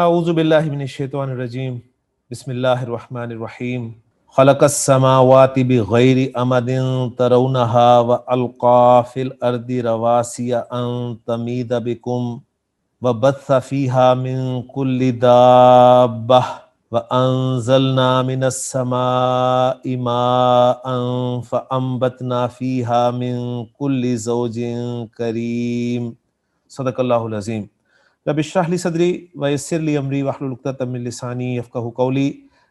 اعوذ باللہ من الشیطان الرجیم بسم اللہ الرحمن الرحیم خلق السماوات بغیر امد ترونها والقى في الارض رواسي ان تميد بكم وبث فيها من كل دابة وانزلنا من السماء ماء فانبتنا فيها من كل زوج کریم. صدق اللہ العظیم. رب اشرح لی صدری ویسر لی امری واحلل عقدۃ من لسانی یفقہوا قولی.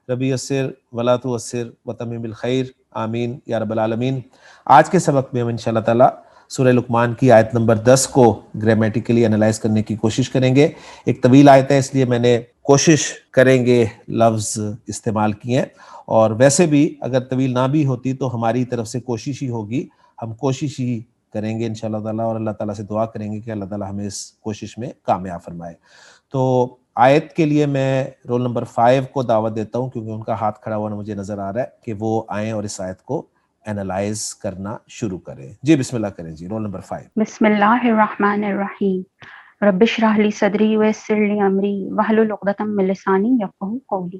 ربی یسر ولا تعسر وتمم بالخیر آمین یا رب العالمین. آج کے سبق میں ہم انشاءاللہ تعالی سورہ لقمان کی آیت نمبر 10 کو گرامیٹیکلی انالائز کرنے کی کوشش کریں گے. ایک طویل آیت ہے اس لیے میں نے کوشش کریں گے لفظ استعمال کیے ہیں، اور ویسے بھی اگر طویل نہ بھی ہوتی تو ہماری طرف سے کوشش ہی ہوگی، ہم کوشش ہی کریں گے انشاءاللہ تعالیٰ، اور اللہ تعالیٰ سے دعا کریں گے کہ اللہ تعالیٰ ہمیں اس کوشش میں کامیاب فرمائے. تو آیت کے لیے میں رول نمبر 5 کو دعوت دیتا ہوں، کیونکہ ان کا ہاتھ کھڑا ہوا مجھے نظر آ رہا ہے کہ وہ آئیں اور اس آیت کو اینالائز کرنا شروع کریں. جی بسم اللہ کریں جی، رول نمبر 5. بسم اللہ الرحمن الرحیم. رب اشرح لی صدری ویسر لی امری واحلل عقدۃ من لسانی یفقہوا قولی.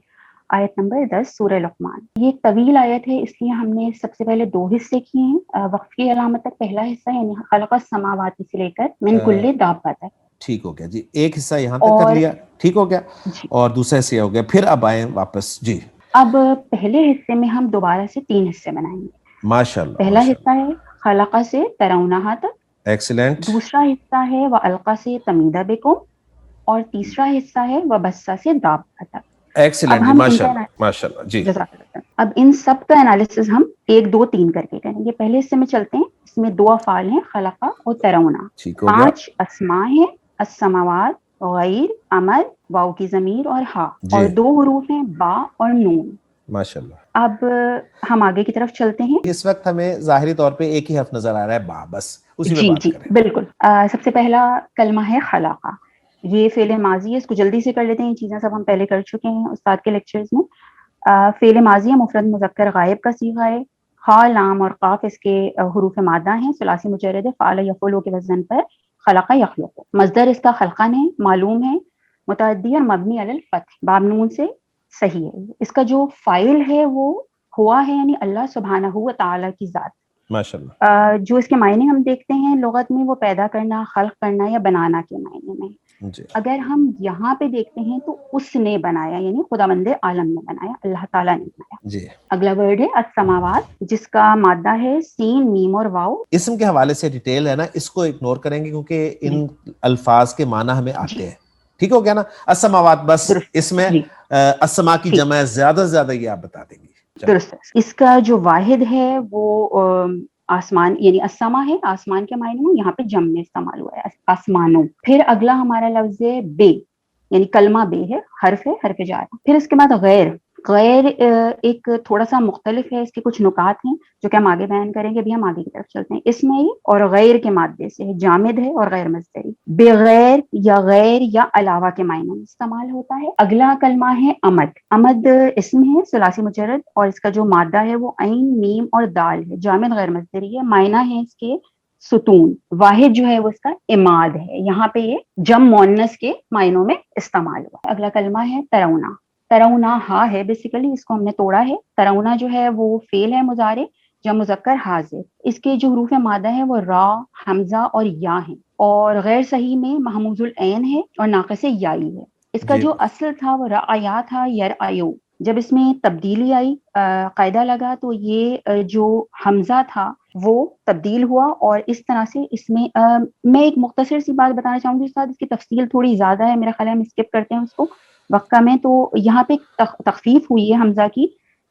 آیت نمبر 10 سورہ لقمان. یہ ایک طویل آیت ہے، اس لیے ہم نے سب سے پہلے 2 حصے کیے ہیں. وقف کی علامت تک پہلا حصہ یعنی خلق السماوات سے لے کر من کل دابہ تک. ٹھیک ہو گیا جی، ایک حصہ یہاں تک کر لیا، ٹھیک ہو گیا، اور دوسرا حصہ ہو گیا. پھر اب آئیں واپس جی. اب پہلے حصے میں ہم دوبارہ سے 3 حصے بنائیں گے. ماشاءاللہ. پہلا حصہ ہے خلق سے ترونہا تک. ایکسیلنٹ. دوسرا حصہ ہے وَأَلْقَى سے تَمِيدَ بِكُمْ، اور تیسرا حصہ ہے وَبَثَّ سے دابہ تک. ایکسیلنٹ جی، ماشاءاللہ ماشاءاللہ جی. اب ان سب کا انالیسس ہم 1 2 3 کر کے کریں گے. پہلے حصے میں چلتے ہیں. اس میں 2 افعال ہیں، خلقہ اور ترونا. 5 اسماء ہیں، السماوات، غیر، امر، واو کی ضمیر اور ہا، اور 2 حروف ہیں با اور نون. ماشاءاللہ. اب ہم آگے کی طرف چلتے ہیں. اس وقت ہمیں ظاہری طور پہ ایک ہی حرف نظر آ رہا ہے، با، بس اسی پہ بات کریں. بالکل. سب سے پہلا کلمہ ہے خلقہ. یہ فعل ماضی ہے، اس کو جلدی سے کر لیتے ہیں، یہ چیزیں سب ہم پہلے کر چکے ہیں استاد کے لیکچرز میں. فعل ماضی ہے، مفرد مذکر غائب کا صیغہ ہے. خا، لام اور قاف اس کے حروف مادہ ہیں. ثلاثی مجرد ہے، فعل یفعل کے وزن پر خلق یخلق. مصدر اس کا خلقن ہے، معلوم ہے، متعدی اور مبنی علی الفتح، باب نون سے صحیح ہے. اس کا جو فاعل ہے وہ ہوا ہے، یعنی اللہ سبحانہ و تعالی کی ذات. ماشاءاللہ. جو اس کے معنی ہم دیکھتے ہیں لغت میں، وہ پیدا کرنا، خلق کرنا یا بنانا کے معنی میں. اگر ہم یہاں پہ دیکھتے ہیں تو اس نے بنایا، یعنی خداوند عالم نے بنایا، اللہ تعالیٰ نے بنایا. اگلا ورڈ ہے السماوات، جس کا مادہ ہے سین، میم اور واو. اسم کے حوالے سے ڈیٹیل ہے نا، اس کو اگنور کریں گے کیونکہ ان الفاظ کے معنی ہمیں آتے ہیں. ٹھیک ہو گیا نا. السماوات، بس اس میں السما کی جمع ہے، زیادہ سے زیادہ یہ آپ بتا دیں گے. درست. اس کا جو واحد ہے وہ آسمان، یعنی السما ہے، آسمان کے معنی میں، یہاں پہ جم میں استعمال ہوا ہے، آسمانوں. پھر اگلا ہمارا لفظ ہے بے، یعنی کلمہ بے ہے، حرف ہے، حرف جار. پھر اس کے بعد غیر. غیر ایک تھوڑا سا مختلف ہے، اس کے کچھ نکات ہیں جو کہ ہم آگے بیان کریں گے. بھی ہم آگے کی طرف چلتے ہیں. اس میں اور غیر کے مادے سے ہے، جامد ہے اور غیر مصدری. بغیر یا غیر یا علاوہ کے معنی میں استعمال ہوتا ہے. اگلا کلمہ ہے امد. امد اسم ہے، ثلاثی مجرد، اور اس کا جو مادہ ہے وہ عین، میم اور دال ہے، جامد غیر مصدری ہے. معنی ہے اس کے ستون. واحد جو ہے وہ اس کا اماد ہے. یہاں پہ یہ جم مؤنث کے معنوں میں استعمال ہوا. اگلا کلمہ ہے ترونا. ترونا ہا ہے، بیسیکلی اس کو ہم نے توڑا ہے. ترونا جو ہے وہ فعل ہے مضارع، جمع مذکر حاضر. اس کے جو حروف مادہ ہیں وہ را، حمزہ اور یا ہیں، اور غیر صحیح میں محموز العین ہے اور ناقص یائی ہے. اس کا جو اصل تھا وہ رعایا تھا، یرعیو. جب اس میں تبدیلی آئی، قاعدہ لگا، تو یہ جو حمزہ تھا وہ تبدیل ہوا، اور اس طرح سے اس میں میں ایک مختصر سی بات بتانا چاہوں گی استاد. اس کی تفصیل تھوڑی زیادہ ہے، میرا خیال ہے ہم اسکپ کرتے ہیں اس کو وقت میں. تو یہاں پہ تخفیف ہوئی ہے حمزہ کی،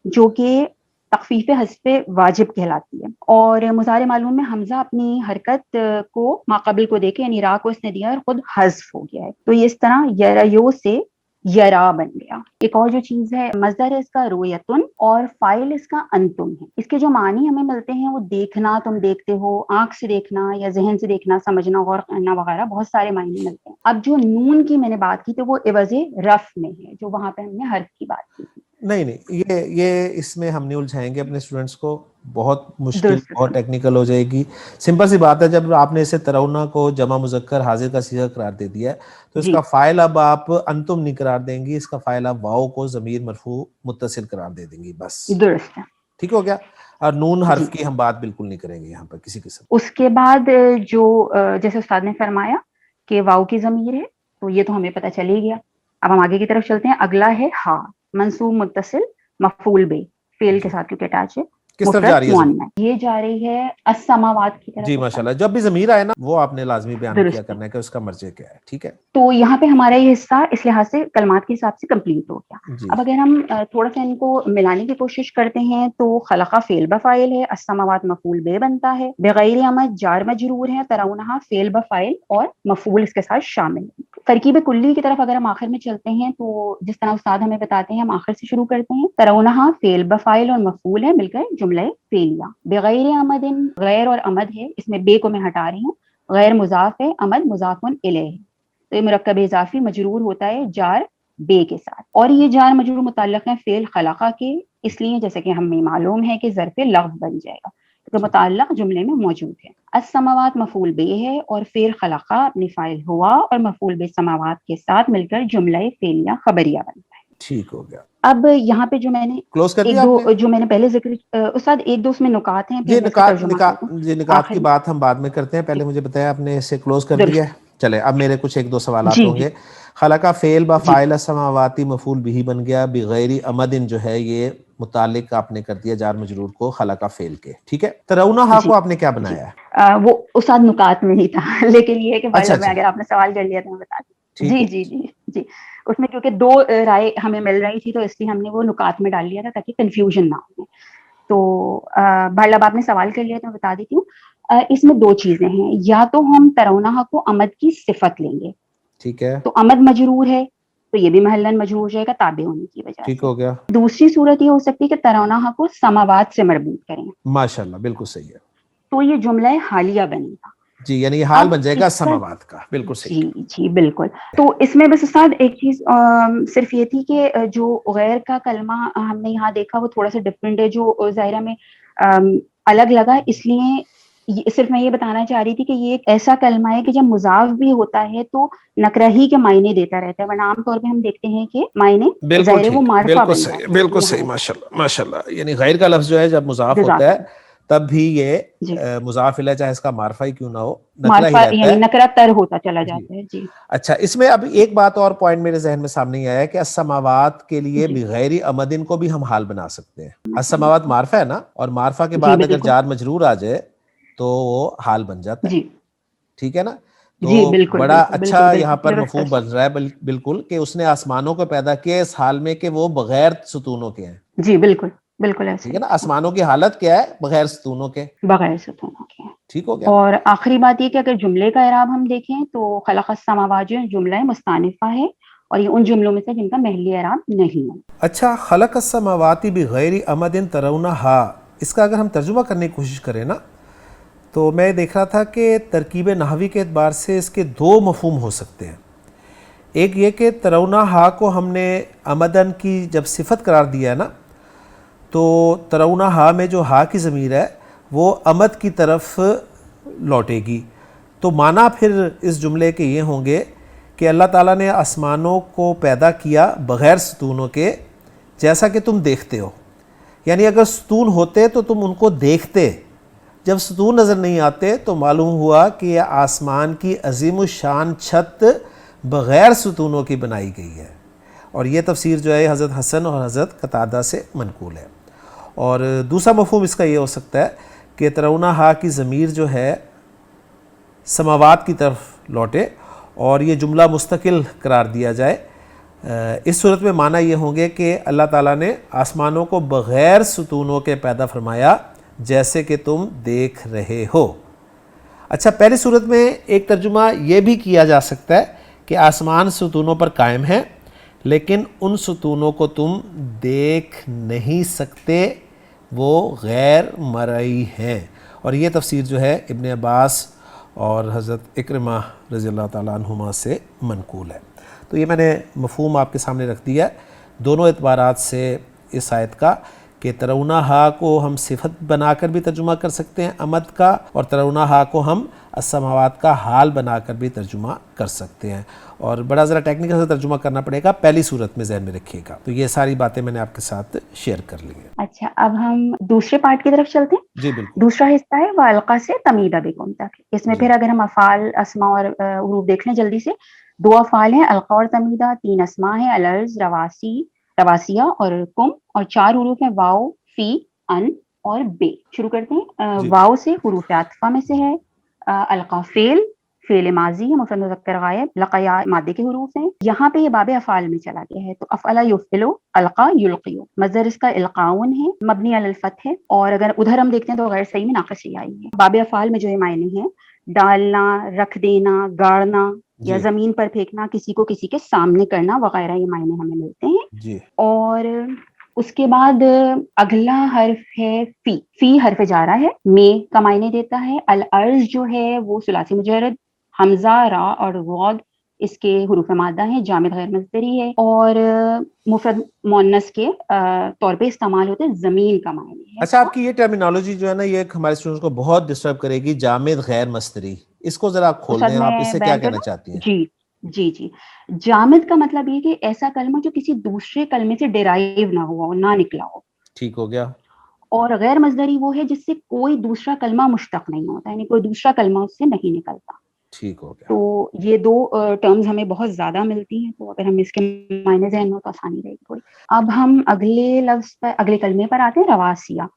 جو کہ تخفیف حذف واجب کہلاتی ہے. اور مضارع معلوم میں حمزہ اپنی حرکت کو ماقبل کو دے کے، یعنی را کو اس نے دیا اور خود حذف ہو گیا ہے. تو یہ اس طرح یریو سے یرا بن گیا. ایک اور جو چیز ہے، مصدر ہے اس کا رویتن، اور فاعل اس کا انتم ہے. اس کے جو معنی ہمیں ملتے ہیں وہ دیکھنا، تم دیکھتے ہو، آنکھ سے دیکھنا یا ذہن سے دیکھنا، سمجھنا، غور کرنا وغیرہ، بہت سارے معنی ملتے ہیں. اب جو نون کی میں نے بات کی تو وہ عوض رفع میں ہے، جو وہاں پہ ہم نے حرف کی بات کی تھی. نہیں یہ اس میں ہم نہیں الجھائیں گے اپنے اسٹوڈنٹس کو، بہت مشکل بہت ٹیکنیکل ہو جائے گی. سمپل سی بات ہے، جب آپ نے اسے ترونا کو جمع مذکر حاضر کا صیغہ قرار دے دیا ہے تو اس کا فاعل اب آپ انتم نہیں قرار دیں گی، اس کا فاعل آپ واو کو ضمیر مرفوع متصل قرار دے دیں گی بس. درست ہے. ٹھیک ہو گیا. اور نون حرف کی ہم بات بالکل نہیں کریں گے یہاں پر کسی قسم. اس کے بعد جو جیسے استاد نے فرمایا کہ واو کی ضمیر ہے تو یہ تو ہمیں پتہ چل ہی گیا. اب ہم آگے کی طرف چلتے ہیں. اگلا ہے ہا، منصوب متصل مفعول بے، فعل کے ساتھ کیونکہ اٹیچ ہے. کس طرف جا رہی ہے؟ یہ جا رہی ہے السماوات کی طرف. جی ماشاءاللہ. جب بھی ضمیر آئے نا وہ آپ نے لازمی بیان کیا کرنا ہے کہ اس کا مرجع کیا ہے. ٹھیک ہے. تو یہاں پہ ہمارا یہ حصہ اس لحاظ سے کلمات کے حساب سے کمپلیٹ ہو گیا. اب اگر ہم تھوڑا سا ان کو ملانے کی کوشش کرتے ہیں تو خلقہ فعل بفاعل ہے، السماوات مفعول بے بنتا ہے، بغیر عمد جار مجرور ہے، ترونہا فعل بفاعل اور مفعول اس کے ساتھ شامل ہے. ترکیب کلی کی طرف اگر ہم آخر میں چلتے ہیں تو جس طرح استاد ہمیں بتاتے ہیں ہم آخر سے شروع کرتے ہیں. ترونہا فعل بفاعل اور مفعول ہے مل کر جملہ فعلیہ. بغیر عمد، غیر اور عمد ہے، اس میں بے کو میں ہٹا رہی ہوں. غیر مضاف ہے، عمد مضاف الیہ، تو یہ مرکب اضافی مجرور ہوتا ہے جار بے کے ساتھ. اور یہ جار مجرور متعلق ہے فعل خلقہ کے، اس لیے جیسے کہ ہمیں معلوم ہے کہ ظرف لغو بن جائے گا تو متعلق جملے میں موجود ہے. السماوات مفعول بے ہے اور فعل خلقہ اپنی فاعل ہوا اور مفعول بے سماوات کے ساتھ مل کر جملہ فعلیہ خبریہ بنتا ہے. ٹھیک ہو گیا. اب یہاں پہ جو میں نے ایک دو جو میں نے پہلے ذکر استاد ایک دو اس میں نکات ہیں. نکات کی بات ہم بعد میں کرتے ہیں. پہلے مجھے بتایا آپ نے اسے کلوز کر دیا ہے. چلے اب میرے کچھ ایک دو سوالات ہوں گے. خلقہ فعل با فاعل السماواتی مفعول بھی بن گیا، بغیر عمد جو ہے یہ متعلق آپ نے کر دیا جار مجرور کو خلقہ فعل کے. ٹھیک ہے. ترونہا کو آپ نے کیا بنایا ہے؟ وہ استاد نکات میں نہیں تھا لیکن یہ کہ میں اگر آپ نے سوال کر لیا تو میں بتا دوں. جی اس میں کیونکہ دو رائے ہمیں مل رہی تھی تو اس لیے ہم نے وہ نکات میں ڈال لیا تھا تاکہ کنفیوژن نہ ہو. تو بھائی اب آپ نے سوال کر لیا تو میں بتا دیتی ہوں. اس میں دو چیزیں ہیں، یا تو ہم ترونہا کو عمد کی صفت لیں گے. ٹھیک ہے. تو عمد مجرور ہے تو یہ بھی محلن مجرور ہو جائے گا تابع ہونے کی وجہ سے. ٹھیک ہو گیا. دوسری صورت یہ ہو سکتی ہے کہ ترونہا کو سماوات سے مربوط کریں. ماشاءاللہ بالکل صحیح ہے. تو یہ جملہ حالیہ بنے گا. جی یعنی یہ حال بن جائے گا سماوات کا. بالکل صحیح. جی بالکل. تو اس میں بس استاد ایک چیز صرف یہ تھی کہ جو غیر کا کلمہ ہم نے یہاں دیکھا وہ تھوڑا سا ڈفرینٹ ہے، جو ظاہرہ میں الگ لگا. اس لیے صرف میں یہ بتانا چاہ رہی تھی کہ یہ ایک ایسا کلمہ ہے کہ جب مضاف بھی ہوتا ہے تو نکرہ ہی کے معنی دیتا رہتا ہے، ورنہ عام طور پہ ہم دیکھتے ہیں کہ معنی ظاہر وہ معرفہ بن جاتا ہے. بالکل صحیح. ماشاءاللہ یعنی غیر کا لفظ جو ہے جب مضاف ہوتا ہے تب بھی یہ مضاف الیہ چاہے اس کا معرفہ ہی کیوں نہ ہو نکرہ ہی رہتا ہے، نکرہ تر ہوتا چلا جاتا ہے. جی اچھا. اس میں اب ایک بات اور پوائنٹ میرے ذہن میں سامنے آیا ہے کہ السماوات کے لیے بغیر عمدن کو بھی ہم حال بنا سکتے ہیں. السماوات معرفہ ہے نا، اور معرفہ کے بعد اگر جار مجرور آ جائے تو وہ حال بن جاتا ہے. ٹھیک ہے نا. تو بڑا اچھا یہاں پر مفہوم بن رہا ہے بالکل کہ اس نے آسمانوں کو پیدا کیا اس حال میں کہ وہ بغیر ستونوں کے ہیں. جی بالکل ایسے. ٹھیک ہے نا. آسمانوں کی حالت کیا ہے؟ بغیر ستونوں کے. ٹھیک ہو گیا. اور آخری بات یہ کہ اگر جملے کا اعراب ہم دیکھیں تو خلق السماوات جو جملہ مستانفہ ہے اور یہ ان جملوں میں سے جن کا محلی اعراب نہیں ہے. اچھا. خلق السماوات بغیر عمد ترونہا، اس کا اگر ہم ترجمہ کرنے کی کوشش کریں نا تو میں دیکھ رہا تھا کہ ترکیب نحوی کے اعتبار سے اس کے دو مفہوم ہو سکتے ہیں. ایک یہ کہ ترونہا کو ہم نے عمدن کی جب صفت قرار دیا ہے نا تو ترونہا میں جو ہا کی ضمیر ہے وہ عمد کی طرف لوٹے گی. تو معنی پھر اس جملے کے یہ ہوں گے کہ اللہ تعالیٰ نے آسمانوں کو پیدا کیا بغیر ستونوں کے جیسا کہ تم دیکھتے ہو. یعنی اگر ستون ہوتے تو تم ان کو دیکھتے، جب ستون نظر نہیں آتے تو معلوم ہوا کہ یہ آسمان کی عظیم الشان چھت بغیر ستونوں کی بنائی گئی ہے. اور یہ تفسیر جو ہے حضرت حسن اور حضرت قتادہ سے منقول ہے. اور دوسرا مفہوم اس کا یہ ہو سکتا ہے کہ ترونہا کی ضمیر جو ہے سماوات کی طرف لوٹے اور یہ جملہ مستقل قرار دیا جائے. اس صورت میں معنی یہ ہوں گے کہ اللہ تعالیٰ نے آسمانوں کو بغیر ستونوں کے پیدا فرمایا جیسے کہ تم دیکھ رہے ہو. اچھا. پہلی صورت میں ایک ترجمہ یہ بھی کیا جا سکتا ہے کہ آسمان ستونوں پر قائم ہے لیکن ان ستونوں کو تم دیکھ نہیں سکتے، وہ غیر مرئی ہیں. اور یہ تفسیر جو ہے ابن عباس اور حضرت اکرمہ رضی اللہ تعالیٰ عنہما سے منقول ہے. تو یہ میں نے مفہوم آپ کے سامنے رکھ دیا ہے. دونوں اعتبارات سے اس آیت کا کہ ترونہا کو ہم صفت بنا کر بھی ترجمہ کر سکتے ہیں امد کا، اور ترونہا کو ہم السماوات کا حال بنا کر بھی ترجمہ کر سکتے ہیں، اور بڑا ذرا ٹیکنیکل سے ترجمہ کرنا پڑے گا، پہلی صورت میں ذہن میں رکھیے گا۔ تو یہ ساری باتیں میں نے آپ کے ساتھ شیئر کر لی ہیں۔ اچھا، اب ہم دوسرے پارٹ کی طرف چلتے ہیں۔ جی بالکل دوسرا حصہ ہے وَأَلْقَى سے تَمِيدَ بِكُمْ تک۔ اس میں جی پھر اگر ہم افعال، اسماء اور حروف دیکھ لیں جلدی سے، 2 افعال ہیں القا اور تمیدہ، 3 اسماء ہیں الارض، رواسیہ اور کم، اور 4 حروف ہیں واو، فی، ان اور بے۔ شروع کرتے ہیں۔ جی واو سے حروف عاطفہ میں سے ہے۔ القا فعل ماضی ہے، مفرد مذکر غائب۔ لقیا مادے کے حروف ہیں۔ یہاں پہ یہ باب افعال میں چلا گیا ہے، تو افعل یفعلو، القا یلقیو، مصدر اس کا القاؤن ہے، مبنی علی الفتح ہے، اور اگر ادھر ہم دیکھتے ہیں تو غیر صحیح میں ناقص آئی ہے۔ باب افعال میں جو یہ معنی ہیں، ڈالنا، رکھ دینا، گاڑنا یا جی زمین پر پھینکنا، کسی کو کسی کے سامنے کرنا وغیرہ، یہ معنی ہمیں ملتے ہیں۔ جی اور اس کے بعد اگلا حرف ہے فی حرف جارہ ہے، میں کا معنی دیتا ہے۔ الارض جو ہے وہ ثلاثی مجرد، حمزہ، را اور غوض اس کے حروف مادہ ہیں، جامد غیر مصدری ہے، اور مفرد مؤنث کے طور پہ استعمال ہوتے ہیں، زمین کا معنی ہے۔ اچھا، آپ کی یہ ٹرمینالوجی جو ہے نا، یہ ہمارے اسٹوڈنٹس کو بہت ڈسٹرب کرے گی، جامد غیر مصدری، اس کو ذرا کھول استاد دیں، آپ اس میں سے کیا بیان کر کہنا دوں؟ چاہتی ہیں؟ جی جی جامد کا مطلب یہ کہ ایسا کلمہ جو کسی دوسرے کلمے سے ڈیرائیو نہ ہوا ہو، نہ نکلا ہو، ٹھیک ہو گیا۔ اور غیر مصدری وہ ہے جس سے کوئی دوسرا کلمہ مشتق نہیں ہوتا، یعنی کوئی دوسرا کلمہ اس سے نہیں نکلتا۔ ٹھیک ہو گیا۔ تو یہ 2 ٹرمز ہمیں بہت زیادہ ملتی ہیں، تو اگر ہم اس کے معنی ذہن میں تو آسانی رہے گی تھوڑی۔ اب ہم اگلے لفظ پر، اگلے کلمے پر آتے ہیں، رواسیہ۔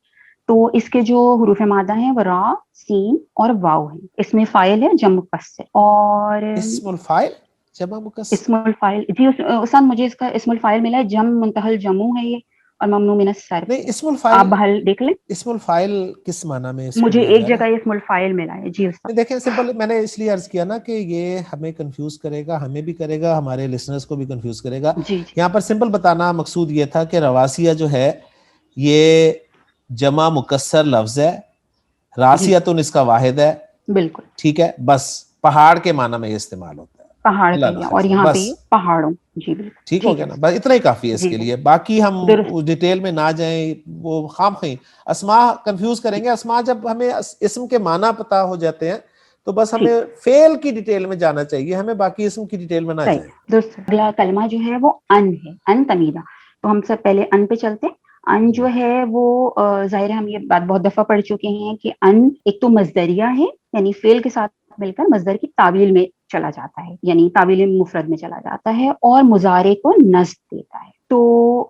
تو اس کے جو حروف مادہ ہیں وہ را، سین اور واو ہیں۔ اس میں فاعل ہے جمع مکسر، اور اسم الفاعل جمع مکسر؟ اسم الفاعل، جی استاد مجھے اس کا اسم الفاعل ملا ہے، جم منتہل جمع ہے یہ، اور ممنوع من الصرف نہیں، ہے۔ اسم الفاعل، آپ بحال دیکھ لیں، اسم الفاعل کس معنی میں اس کو مجھے لیا ایک جا رہا جگہ ہے؟ یہ اسم الفاعل ملا ہے۔ جی استاد، نہیں دیکھیں، سمپل، میں نے اس لیے عرض کیا نا کہ یہ ہمیں کنفیوز کرے گا، ہمیں بھی کرے گا، ہمارے لسنرز کو بھی کنفیوز کرے گا۔ جی یہاں پر سمپل بتانا مقصود یہ تھا کہ رواسیہ جو ہے یہ جمع مکسر لفظ ہے، جی راسیتن اس کا واحد ہے، بالکل، ٹھیک ہے، بس پہاڑ کے معنی میں یہ استعمال ہوتا ہے۔ پہاڑ اللہ کا نہ لیا، اور خیر، یہاں پہ بس یہ پہاڑوں، جی بالکل ٹھیک ہو ٹھیک گیا ہے نا، استاد۔ بس اتنا ہی کافی ہے اس جی کے جی لیے، باقی ہم درست، ڈیٹیل میں نہ جائیں، وہ خام خواہ اسماء کنفیوز کریں گے۔ اسماء جب ہمیں اسم کے معنی پتہ ہو جاتے ہیں تو بس ہمیں ٹھیک، فعل کی ڈیٹیل میں جانا چاہیے، ہمیں باقی اسم کی ڈیٹیل میں نہ صحیح، جائیں۔ درست۔ اگلا کلمہ جو ہے وہ ان ہے، ان تمیدہ۔ تو ہم سب پہلے ان پہ چلتے ہیں۔ ان جی جو ہے وہ ظاہر ہے ہم یہ بات بہت دفعہ پڑھ چکے ہیں کہ ان ایک تو مصدریہ ہے، یعنی فعل کے ساتھ مل کر مصدر کی تعویل میں چلا جاتا ہے، یعنی تعویل مفرد میں چلا جاتا ہے، اور مضارع کو نصب دیتا ہے۔ تو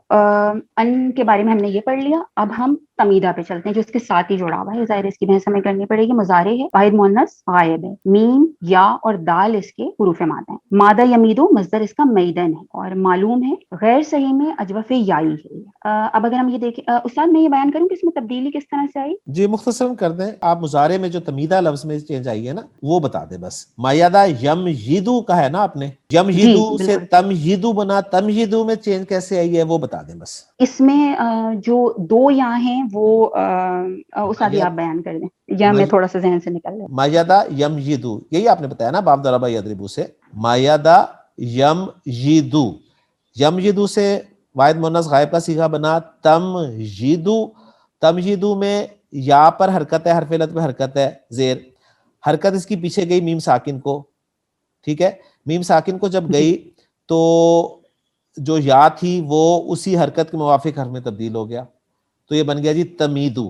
ان کے بارے میں ہم نے یہ پڑھ لیا۔ اب ہم تمیدہ پہ چلتے ہیں جو اس کے ساتھ ہی جڑا ہوا ہے، ظاہر اس کی بحث ہمیں کرنی پڑے گی۔ مضارع ہے، واحد مؤنث غائب ہے، میم، یا اور دال اس کے حروف مادہ ہیں۔ مادہ یمیدو مصدر اس کا میدن ہے، اور معلوم ہے غیر صحیح میں اجوف یائی ہے۔ اب اگر ہم یہ دیکھیں استاد، میں یہ بیان کروں کہ اس میں تبدیلی کس طرح سے آئی؟ جی مختصراً کر دیں آپ، مضارع میں جو تمیدہ لفظ میں چینج آئی ہے نا وہ بتا دیں بس۔ مایادہ یم یدو کا ہے نا آپ نے، یم جی یدو سے بالکل، تم یدو بنا، تم یدو میں چینج کیسے آئی ہے وہ بتا دیں بس۔ اس میں جو 2 یا ہیں وہ استاد آپ بیان کر دیں، یا میں تھوڑا سا ذہن سے نکل رہا مایادہ یم یدو، یہی آپ نے بتایا نا باب ضربہ یضربو سے، مایادہ یم یدو، یم یدو سے واحد مؤنث غائب کا صیغہ بنا تم یدو، تم یدو میں یا پر حرکت ہے، حرف علت پہ حرکت ہے، زیر حرکت اس کی پیچھے گئی میم ساکن کو، ٹھیک ہے، میم ساکن کو جب جی گئی تو جو یا تھی وہ اسی حرکت کے موافق حرف میں تبدیل ہو گیا، تو یہ بن گیا جی تمیدو،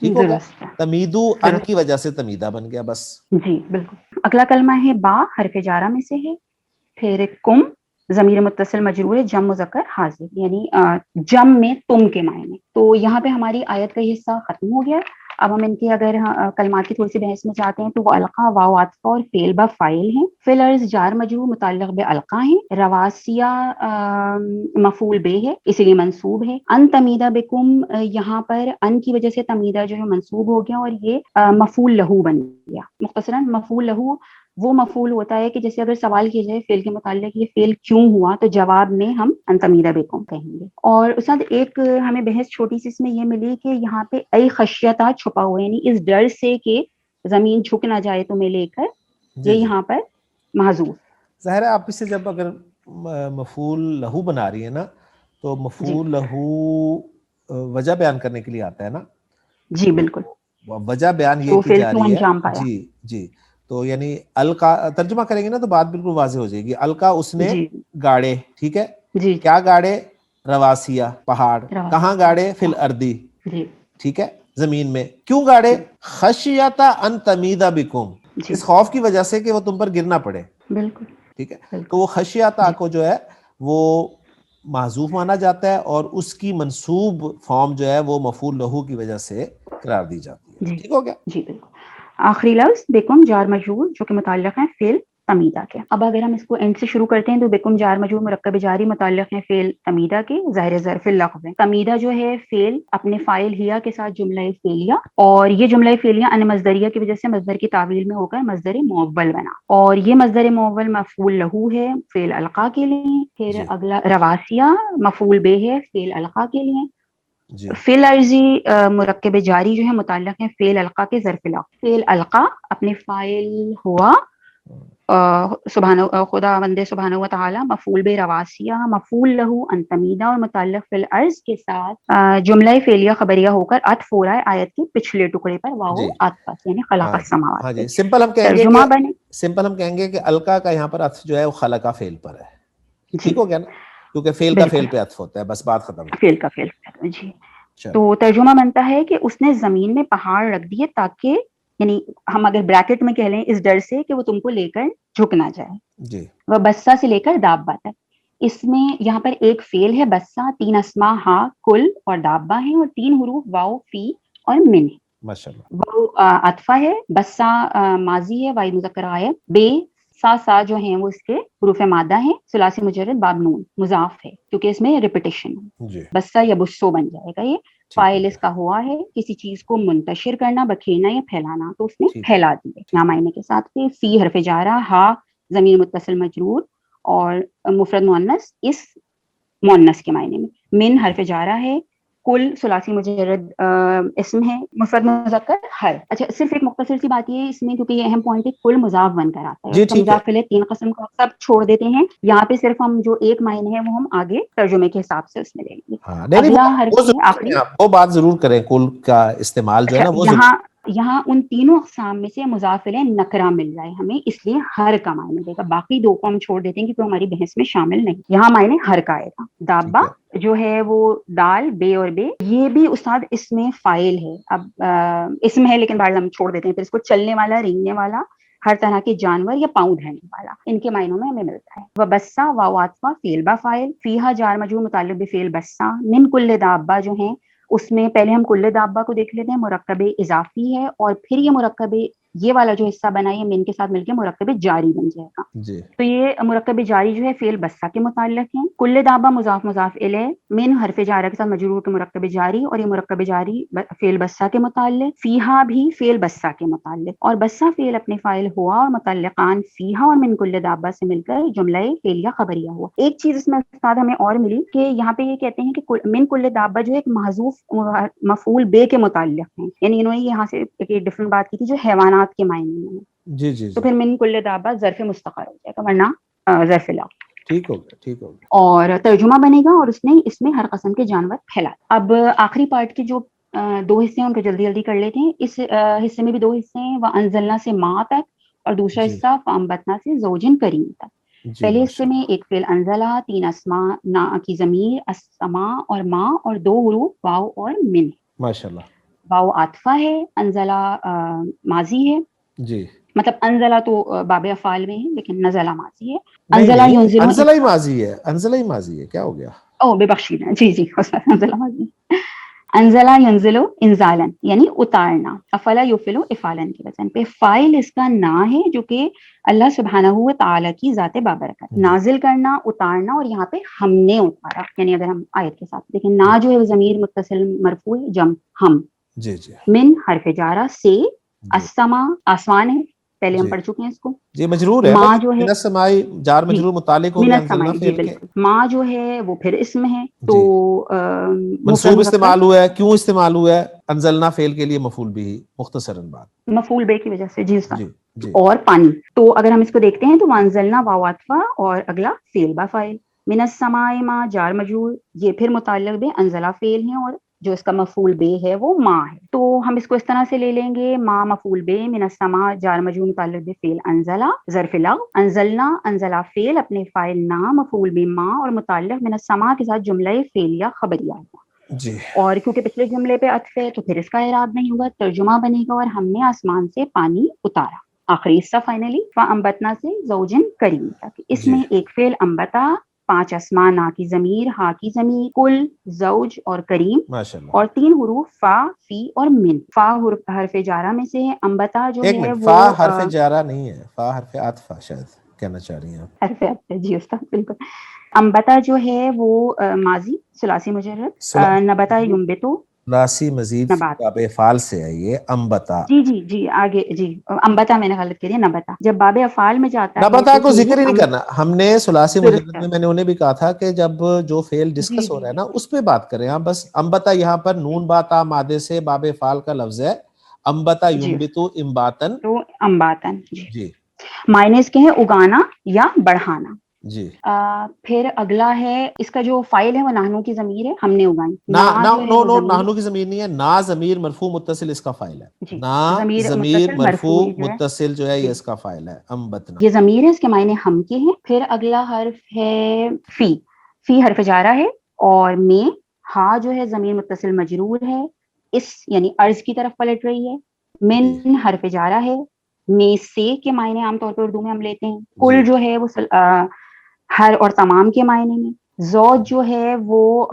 ٹھیک ہو گیا، درست ہے، تمیدو ان درست، کی وجہ سے تمیدہ بن گیا بس۔ جی بالکل۔ اگلا کلمہ ہے با، حرف جارہ میں سے ہے۔ پھر کم، ضمیر متصل مجرور ہے، جم مذکر حاضر، یعنی جم میں تم کے معنی۔ تو یہاں پہ ہماری آیت کا یہ حصہ ختم ہو گیا۔ اب ہم ان کی اگر کلمات کی تھوڑی سی بحث میں جاتے ہیں تو وہ القا، واو عاطفہ اور فعل با فاعل ہیں۔ فی الارض جار مجرور متعلق بے القا ہیں۔ رواسیہ مفعول بے ہے، اسی لیے منصوب ہے۔ ان تمیدہ بکم، یہاں پر ان کی وجہ سے تمیدہ جو ہے منصوب ہو گیا، اور یہ مفعول لہو بن گیا۔ مختصراً مفعول لہو وہ مفعول ہوتا ہے کہ جیسے اگر سوال کیا جائے فعل کے متعلق یہ فعل کیوں ہوا، تو جواب میں ہم ان تمیدہ بکم کہیں گے۔ اور استاد ایک ہمیں بحث چھوٹی سی اس میں یہ ملی کہ یہاں پہ ای خشیتہ چھپا ہوا ہے، یعنی اس ڈر سے کہ زمین جھک نہ جائے تمہیں لے کر، یہ جی جی، یہاں پر محذوف۔ ظاہر ہے آپ اس سے جب اگر مفعول لہو بنا رہی ہے نا تو مفعول لہو وجہ بیان کرنے کے لیے آتا ہے نا. جی بالکل. وجہ بیان یہ تو کی فعل جا کیوں رہی ہے. انجام پایا. جی جی. تو یعنی القا ترجمہ کریں گے نا تو بات بالکل واضح ہو جائے گی. القا اس نے جی گاڑے. ٹھیک ہے. جی. کیا گاڑے؟ رواسیہ پہاڑ. کہاں گاڑے؟ فی الارض. جی. ٹھیک ہے زمین میں. کیوں گاڑے؟ خشیۃ ان تمیدا بکم. جی اس خوف کی وجہ سے کہ وہ تم پر گرنا پڑے. بالکل. ٹھیک ہے. بالکل. تو وہ خشیۃ کو جو ہے وہ محذوف مانا جاتا ہے اور اس کی منصوب فارم جو ہے وہ مفعول لہو کی وجہ سے قرار دی جاتی ہے. جی. ٹھیک ہو گیا. جی بالکل. آخری لفظ بکم جار مجرور جو کہ متعلق ہے فعل تمیدہ کے. اب اگر ہم اس کو اینڈ سے شروع کرتے ہیں تو بکم جار مجرور مرکب جاری متعلق ہے فعل تمیدہ کے ظاہر ظرف اللفظ ہے. تمیدہ جو ہے فعل اپنے فاعل ہیا کے ساتھ جملہ فعلیہ اور یہ جملہ فعلیہ ان مصدریہ کی وجہ سے مصدر کی تعویل میں ہو کر مصدر معول بنا اور یہ مصدر معول مفعول لہو ہے فعل القا کے لیے. پھر اگلا رواسیہ مفعول بہ ہے فعل القا کے لیے. فعل ارضی مرکب جاری جو ہے متعلق ہے فعل القا کے ظرف الوقت. فعل القا اپنے فاعل ہوا سبحانہ خدا بندے سبحانہ و تعالی مفعول بہ رواسیہ مفعول لہو ان تمیدہ اور متعلق فعل ارض کے ساتھ جملہ فعلیہ خبریہ ہو کر عطف ہو رہا ہے آیت کے پچھلے ٹکڑے پر واو عطف یعنی خلق السماوات. ہاں جی. سمپل ہم کہیں گے کہ القا کا یہاں پر عطف جو ہے وہ خلق فعل پر ہے. ٹھیک ہو گیا نا کیونکہ فعل کا فعل پہ عطف ہوتا ہے. بس بات ختم. فعل کا فعل. جی. تو ترجمہ بنتا ہے کہ اس نے زمین میں پہاڑ رکھ دیے تاکہ یعنی ہم اگر بریکٹ میں کہہ لیں اس ڈر سے کہ وہ تم کو لے کر جھک نہ جائے. جی. وہ بسا سے لے کر دابہ تک. اس میں یہاں پر ایک فعل ہے بسا 3 اسما ہا کل اور دابہ ہیں اور 3 حروف واو فی اور من ہے. ماشاءاللہ. وہ عطفہ ہے. بسا ماضی ہے واحد مذکر غائب. بے سا جو ہیں وہ اس کے حروف مادہ ہیں ثلاثی مجرد باب نون مضاف ہے کیونکہ اس میں ریپیٹیشن ہے. بسا یا بسو بن جائے گا. یہ فاعل اس کا ہوا ہے کسی چیز کو منتشر کرنا بکھیرنا یا پھیلانا تو اس نے پھیلا دیے. یہاں معنی کے ساتھ فی حرف جارہ ہا ضمیر متصل مجرور اور مفرد مؤنث اس مؤنث کے معنی میں. من حرف جارہ ہے. کل ثلاثی مجرد اسم ہے مفرد مذکر ہر. اچھا صرف ایک مختصر سی بات یہ اس میں کیونکہ یہ اہم پوائنٹ ہے کل مضاف بن کر آتا ہے. مضاف الیہ 3 قسم کا سب چھوڑ دیتے ہیں. یہاں پہ صرف ہم جو ایک معنی ہے وہ ہم آگے ترجمے کے حساب سے اس میں لیں گے. اگلا حرف آخری وہ بات ضرور کریں کل کا استعمال جو ہے نا وہ یہاں ان تینوں اقسام میں سے مضاف الیہ نکرہ مل جائے ہمیں اس لیے ہر کا معنی دے گا. باقی 2 کو ہم چھوڑ دیتے ہیں کیونکہ ہماری بحث میں شامل نہیں. یہاں معنی ہر کا آئے گا. دابہ جو ہے وہ دال بے اور بے یہ بھی استاد اس میں فاعل ہے. اب اسم ہے لیکن بعد ہم چھوڑ دیتے ہیں. پھر اس کو چلنے والا رینگنے والا ہر طرح کے جانور یا پاؤں دھرنے والا ان کے معنوں میں ہمیں ملتا ہے. وہ بسا واو عطفہ فعل با فاعل فیہا جار مجرور متعلق بفعل بسا من کل دابہ جو ہیں اس میں پہلے ہم کل دابہ کو دیکھ لیتے ہیں. مرکب اضافی ہے اور پھر یہ مرکب یہ والا جو حصہ بنا ہے من کے ساتھ مل کے مرکب جاری بن جائے گا. تو یہ مرکب جاری جو ہے فعل بسا کے متعلق ہے. کل دابہ مضاف مضاف الیہ من حرف جارہ کے ساتھ مجرور کے مرکب جاری اور یہ مرکب جاری فعل بسا کے متعلق. فیہا بھی فعل بسا کے متعلق اور بسا فعل اپنے فاعل ہوا اور متعلقان فیہا اور من کل دابہ سے مل کر جملہ فعلیہ خبریہ ہوا. ایک چیز اس میں استاد ہمیں اور ملی کہ یہاں پہ یہ کہتے ہیں کہ من کل دابہ جو ایک محذوف مفعول بے کے متعلق ہیں. یعنی انہوں نے یہاں سے ایک ڈفرنٹ بات کی تھی جو حیوانات کے معنی میں. جی. تو پھر من کل دابہ ظرف مستقر ہو جائے گا ورنہ ظرف لا. ٹھیک ہو گیا. اور ترجمہ بنے گا اور اس میں ہر قسم کے جانور پھیلا. اب آخری پارٹ کے جو 2 حصے ہیں ان کو جلدی جلدی کر لیتے ہیں. اس حصے میں بھی 2 حصے ہیں. وانزلنا سے ماں تک اور دوسرا حصہ فانبتنا سے زوجن کریم تک. پہلے حصے میں ایک فعل انزلہ 3 اسماء نا کی ضمیر السماء اور ماں اور 2 حروف واو اور من. ماشاءاللہ. واو عاطفہ ہے. انزلہ ماضی ہے. جی مطلب انزلہ تو باب افعال میں ہے لیکن نزلہ ماضی ہے. انزلہ ہی ماضی ہے. کیا ہو گیا؟ بے بخشیدہ. جی انزلہ ماضی. انزلہ ینزلو انزالن یعنی اتارنا. افلا یفلو افالن کے وزن پہ. فاعل اس کا نا ہے جو کہ اللہ سبحانہ و تعالی کی ذات بابرکت. نازل کرنا اتارنا اور یہاں پہ ہم نے اتارا یعنی اگر ہم آیت کے ساتھ دیکھیں نا جو ہے ضمیر متصل مرفوع جم ہم. جی. من حرف جارہ سے السما آسمان ہے پہلے ہم پڑھ چکے ہیں اس کو. جی مجرور ہے. ماں جو ہے من السماء جار مجرور متعلق ہو گیا انزلنا فعل کے. ماں جو ہے وہ پھر اسم ہے تو منصوب استعمال ہوا ہے. کیوں استعمال ہوا ہے؟ انزلنا فعل کے لیے مفعول بھی مختصراً بات مفعول بے کی وجہ سے. جی اور پانی. تو اگر ہم اس کو دیکھتے ہیں تو وانزلنا واو عطفہ اور اگلا فعل با فاعل. من السماء ما جار مجرور، یہ پھر متعلق بے انزلہ فعل ہیں اور جو اس کا مفعول بے ہے وہ ما ہے، تو ہم اس کو اس طرح سے لے لیں گے ما مفعول بے، من السماء جار مجرور متعلق بے فعل انزلہ ظرف لغو، انزلنا انزلہ فعل اپنے فاعل نا مفعول بے ما اور متعلق من السماء کے ساتھ جملہ فعلیہ خبریہ ہے، جی اور کیونکہ پچھلے جملے پہ عطف ہے تو پھر اس کا اعراب نہیں ہوگا، ترجمہ بنے گا اور ہم نے آسمان سے پانی اتارا، آخری حصہ فائنلی فانبتنا سے زوجن کریم تک، اس جی میں ایک فعل انبتا، 5 اسماء نا کی ضمیر، ہا کی ضمیر، کل، زوج اور کریم، ماشاء اللہ. اور 3 حروف فا، فی اور من، فا حرف جارہ میں سے ہے، انبتا جو ایک ہے منٹ، وہ فا حرف جارہ نہیں ہے، فا حرف عطف شاید کہنا چاہ رہی ہیں آپ. حرف عطف، جی استاد بالکل، انبتا جو ہے وہ ماضی ثلاثی مجرد، نبتا ینبتو ثلاثی مزید نبات، باب افعال سے ہے یہ انبتا. جی آگے جی، انبتا میں نے غلط کر دیا، نبتا جب باب افعال میں جاتا ہے نبتا تو کو چونکہ ذکر ہی نہیں کرنا، ہم نے ثلاثی درست مجرد ہے، میں نے انہیں بھی کہا تھا کہ جب جو فعل ڈسکس ہو رہا ہے نا اس پہ بات کریں آپ، بس انبتا یہاں پر نون باتا مادے سے باب افعال کا لفظ ہے، انبتا جی ینبتو انباتن. تو انباتن، جی جی معنی اس کے ہیں اگانا یا بڑھانا. جی پھر اگلا ہے اس کا جو فائل ہے وہ نحنو کی ضمیر ہے، ہم نے اگائی، نا نا جو ہے نو وہ نو ضمیر، نحنو کی ضمیر نہیں ہے، نا ضمیر مرفوع متصل اس کا فاعل ہے، جی نا ضمیر ضمیر متصل مرفوع مرفوع جو ہے، متصل جو ہے یہ جی اس کا فاعل ہے، انبتنا. یہ ضمیر ہے، اس کے معنی ہم کے ہیں. پھر اگلا حرف ہے فی، فی حرف جارہ ہے، اور میں، ہا جو ہے ضمیر متصل مجرور ہے، اس یعنی عرض کی طرف پلٹ رہی ہے، جی من حرف جارہ ہے، میں سے کے معنی عام طور پر اردو میں ہم لیتے ہیں، کل جی جو ہے وہ ہر اور تمام کے معنی میں، زوج جو ہے وہ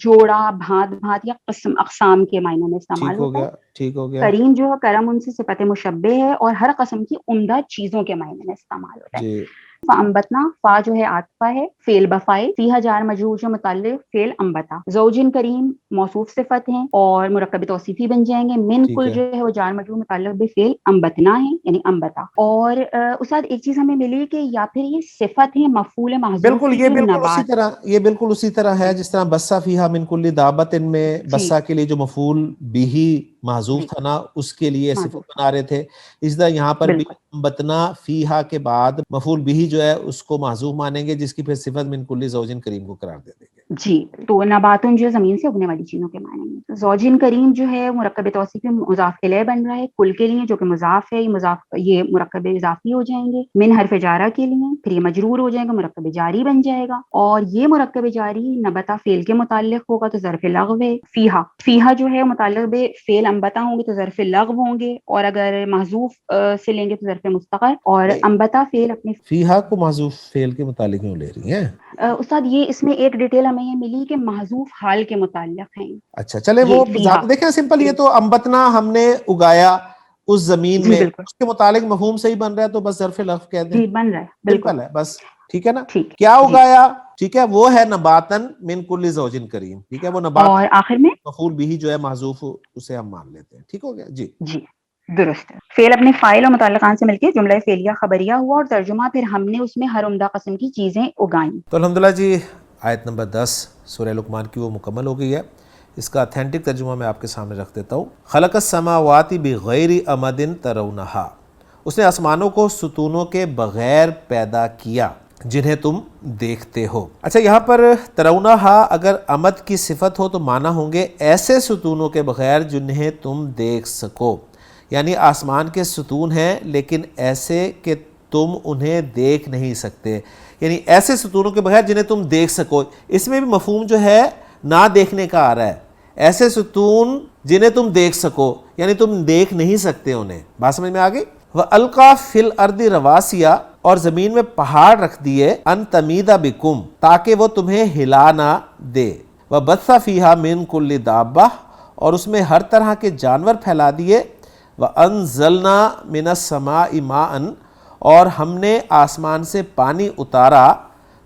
جوڑا، بھانت بھانت یا قسم اقسام کے معنی میں استعمال ٹھیک ہو ہوتا ہے. گیا ٹھیک ہو گیا. کریم جو ہے کرم ان سے صفت مشبہ ہے اور ہر قسم کی عمدہ چیزوں کے معنی میں استعمال ہوتا ہے. جی فانبتنا، فا جو ہے عاطفہ ہے، فعل بفائل، فیہا جار مجرور جو متعلق فعل انبتا، زوجن کریم موصوف صفت ہیں اور مرکب توصیفی بن جائیں گے، من ٹھیک کل ہے. جو ہے وہ جار مجرور متعلق بفعل انبتنا ہے یعنی انبتا. اور استاد ایک چیز ہمیں ملی کہ یا پھر یہ صفت ہے مفعول محذوف بالکل کی یہ جو بالکل اسی نبات، طرح، یہ بالکل اسی طرح ہے جس طرح بسا فیہا من کل دابت میں جی بسا کے لیے جو مفعول بھی محذوف جی تھا نا اس کے لیے صفت معذوف تھا، بنا رہے تھے، اس طرح یہاں پر بھی بالکل بتنا فیہا کے بعد مفعول بھی جو ہے اس کو محذوف مانیں گے جس کی پھر صفت من کل زوجن کریم کو قرار دے دیں گے. جی. تو نباتن جو زمین سے اگنے والی چیزوں کے معنی میں، زوجین کریم جو ہے مرکب توصیفی مضاف الیہ بن رہا ہے، کل کے لیے جو کہ مضاف ہے، یہ مرکب اضافی ہو جائیں گے، من حرف جارہ کے لیے پھر یہ مجرور ہو جائے گا، مرکب جاری بن جائے گا، اور یہ مرکب جاری نبتا فعل کے متعلق ہوگا تو ظرف لغو ہے، فیہا، فیہا جو ہے متعلق بے فعل انبتا ہوں گے تو ظرف لغو ہوں گے، اور اگر محذوف سے لیں گے تو ظرف مستقر، اور انبتا فعل اپنے فیہا کو محذوف فعل کے متعلق کیوں لے رہی ہیں؟ استاد یہ اس میں ایک ڈیٹیل ہمیں یہ ملی کہ محذوف حال کے متعلق ہیں. اچھا چلے وہ یہ فیہا، دیکھیں سمپل، یہ تو انبتنا ہم نے اگایا اس زمین جی میں، بالکل، اس کے متعلق مفہوم صحیح بن رہا ہے تو بس ظرف لفظ کہہ دیں، جی بن رہا ہے بالکل، سمپل ہے بس. ٹھیک ہے نا، ٹھیک کیا ہے جی. اگایا؟ ٹھیک ہے وہ ہے نباتن من کل زوجن کریم، ٹھیک ہے وہ نبات اور آخر میں مفعول بھی جو ہے محذوف اسے ہم مان لیتے ہیں. ٹھیک ہو گیا جی. جی درست ہے. فعل اپنے فاعل اور متعلقان سے مل کے جملہ فعلیہ خبریہ ہوا اور ترجمہ پھر ہم نے اس میں ہر عمدہ قسم کی چیزیں اگائیں. تو الحمدللہ جی آیت نمبر 10 سورہ لقمان کی وہ مکمل ہو گئی ہے. اس کا اتھینٹک ترجمہ میں آپ کے سامنے رکھ دیتا ہوں. خلق السماوات بغیر امد ترونہا، اس نے آسمانوں کو ستونوں کے بغیر پیدا کیا جنہیں تم دیکھتے ہو. اچھا یہاں پر ترونہا اگر امد کی صفت ہو تو معنی ہوں گے ایسے ستونوں کے بغیر جنہیں تم دیکھ سکو، یعنی آسمان کے ستون ہیں لیکن ایسے کہ تم انہیں دیکھ نہیں سکتے، یعنی ایسے ستونوں کے بغیر جنہیں تم دیکھ سکو. اس میں بھی مفہوم جو ہے نہ دیکھنے کا آ رہا ہے، ایسے ستون جنہیں تم دیکھ سکو یعنی تم دیکھ نہیں سکتے انہیں. بات سمجھ میں آ گئی؟ وَأَلْقَى فِي الْأَرْضِ رَوَاسِيَ، اور زمین میں پہاڑ رکھ دیے، أَن تَمِيدَ بِكُمْ، تاکہ وہ تمہیں ہلا نہ دے. وَبَثَّ فِيهَا مِن كُلِّ دَابَّةٍ، اور اس میں ہر طرح کے جانور پھیلا دیے. وَأَنزَلْنَا مِنَ السَّمَاءِ مَاءً، اور ہم نے آسمان سے پانی اتارا.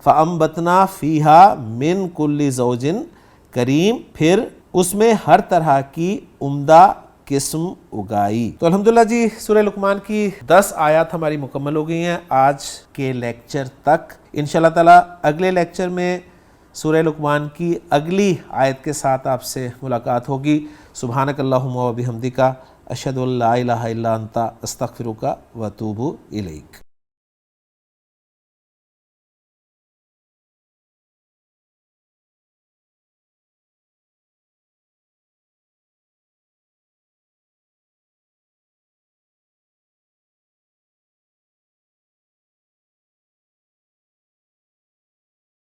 فَأَنبَتْنَا فِيهَا مِن كُلِّ زَوْجٍ کریم، پھر اس میں ہر طرح کی عمدہ قسم اگائی. تو الحمدللہ جی سورہ لقمان کی 10 آیات ہماری مکمل ہو گئی ہیں آج کے لیکچر تک. انشاءاللہ تعالی اگلے لیکچر میں سورہ لقمان کی اگلی آیت کے ساتھ آپ سے ملاقات ہوگی. سبحانک اللہم و بحمدک، اشہد ان لا الہ الا انت، استغفرک و اتوب الیک.